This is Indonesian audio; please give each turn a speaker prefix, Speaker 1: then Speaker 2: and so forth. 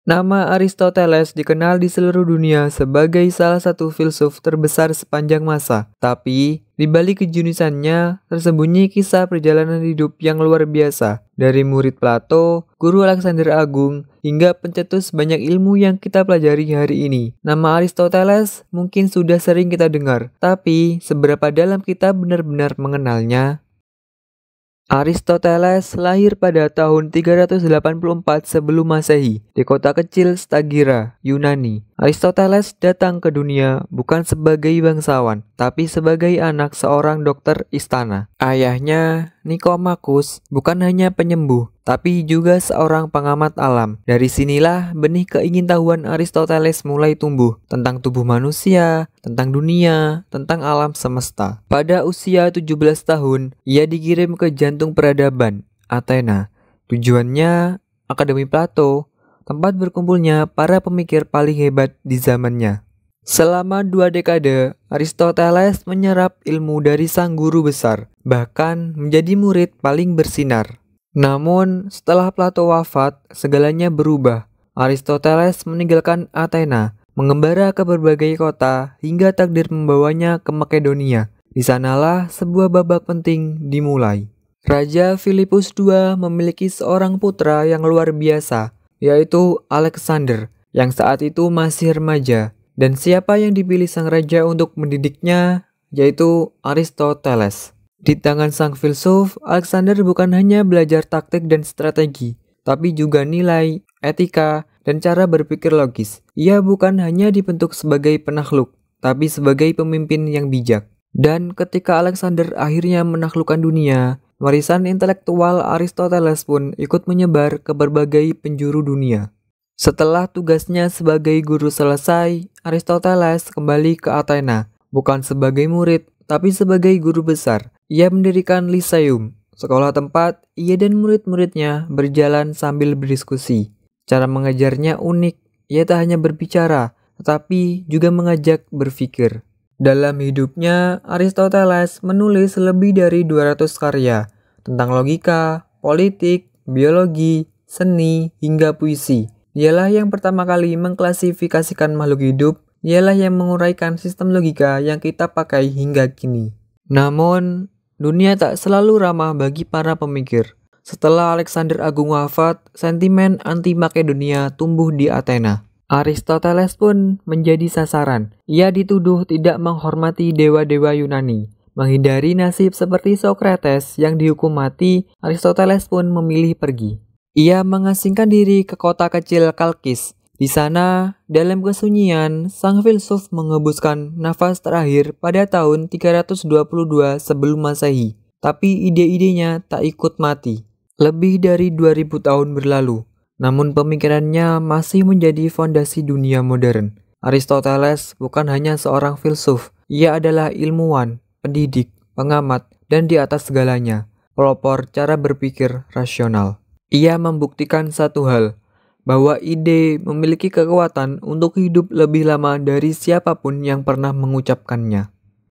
Speaker 1: Nama Aristoteles dikenal di seluruh dunia sebagai salah satu filsuf terbesar sepanjang masa. Tapi, di balik kejeniusannya tersembunyi kisah perjalanan hidup yang luar biasa. Dari murid Plato, guru Alexander Agung, hingga pencetus banyak ilmu yang kita pelajari hari ini. Nama Aristoteles mungkin sudah sering kita dengar, tapi seberapa dalam kita benar-benar mengenalnya? Aristoteles lahir pada tahun 384 sebelum Masehi di kota kecil Stagira, Yunani. Aristoteles datang ke dunia bukan sebagai bangsawan, tapi sebagai anak seorang dokter istana. Ayahnya, Nikomakus, bukan hanya penyembuh, tapi juga seorang pengamat alam. Dari sinilah benih keingintahuan Aristoteles mulai tumbuh tentang tubuh manusia, tentang dunia, tentang alam semesta. Pada usia 17 tahun, ia dikirim ke jantung peradaban, Athena. Tujuannya, Akademi Plato, tempat berkumpulnya para pemikir paling hebat di zamannya. Selama 2 dekade, Aristoteles menyerap ilmu dari sang guru besar, bahkan menjadi murid paling bersinar. Namun, setelah Plato wafat, segalanya berubah. Aristoteles meninggalkan Athena, mengembara ke berbagai kota, hingga takdir membawanya ke Makedonia. Di sanalah sebuah babak penting dimulai. Raja Filipus II memiliki seorang putra yang luar biasa, yaitu Alexander, yang saat itu masih remaja. Dan siapa yang dipilih sang raja untuk mendidiknya, yaitu Aristoteles. Di tangan sang filsuf, Alexander bukan hanya belajar taktik dan strategi, tapi juga nilai, etika, dan cara berpikir logis. Ia bukan hanya dibentuk sebagai penakluk, tapi sebagai pemimpin yang bijak. Dan ketika Alexander akhirnya menaklukkan dunia, warisan intelektual Aristoteles pun ikut menyebar ke berbagai penjuru dunia. Setelah tugasnya sebagai guru selesai, Aristoteles kembali ke Athena, bukan sebagai murid, tapi sebagai guru besar. Ia mendirikan Lyceum, sekolah tempat ia dan murid-muridnya berjalan sambil berdiskusi. Cara mengajarnya unik, ia tak hanya berbicara, tetapi juga mengajak berpikir. Dalam hidupnya, Aristoteles menulis lebih dari 200 karya tentang logika, politik, biologi, seni, hingga puisi. Dialah yang pertama kali mengklasifikasikan makhluk hidup, dialah yang menguraikan sistem logika yang kita pakai hingga kini. Namun, dunia tak selalu ramah bagi para pemikir. Setelah Alexander Agung wafat, sentimen anti-Makedonia tumbuh di Athena. Aristoteles pun menjadi sasaran. Ia dituduh tidak menghormati dewa-dewa Yunani. Menghindari nasib seperti Socrates yang dihukum mati, Aristoteles pun memilih pergi. Ia mengasingkan diri ke kota kecil Kalkis. Di sana, dalam kesunyian, sang filsuf mengembuskan nafas terakhir pada tahun 322 sebelum Masehi. Tapi ide-idenya tak ikut mati. Lebih dari 2000 tahun berlalu, namun pemikirannya masih menjadi fondasi dunia modern. Aristoteles bukan hanya seorang filsuf, ia adalah ilmuwan, pendidik, pengamat, dan di atas segalanya, pelopor cara berpikir rasional. Ia membuktikan satu hal, bahwa ide memiliki kekuatan untuk hidup lebih lama dari siapapun yang pernah mengucapkannya.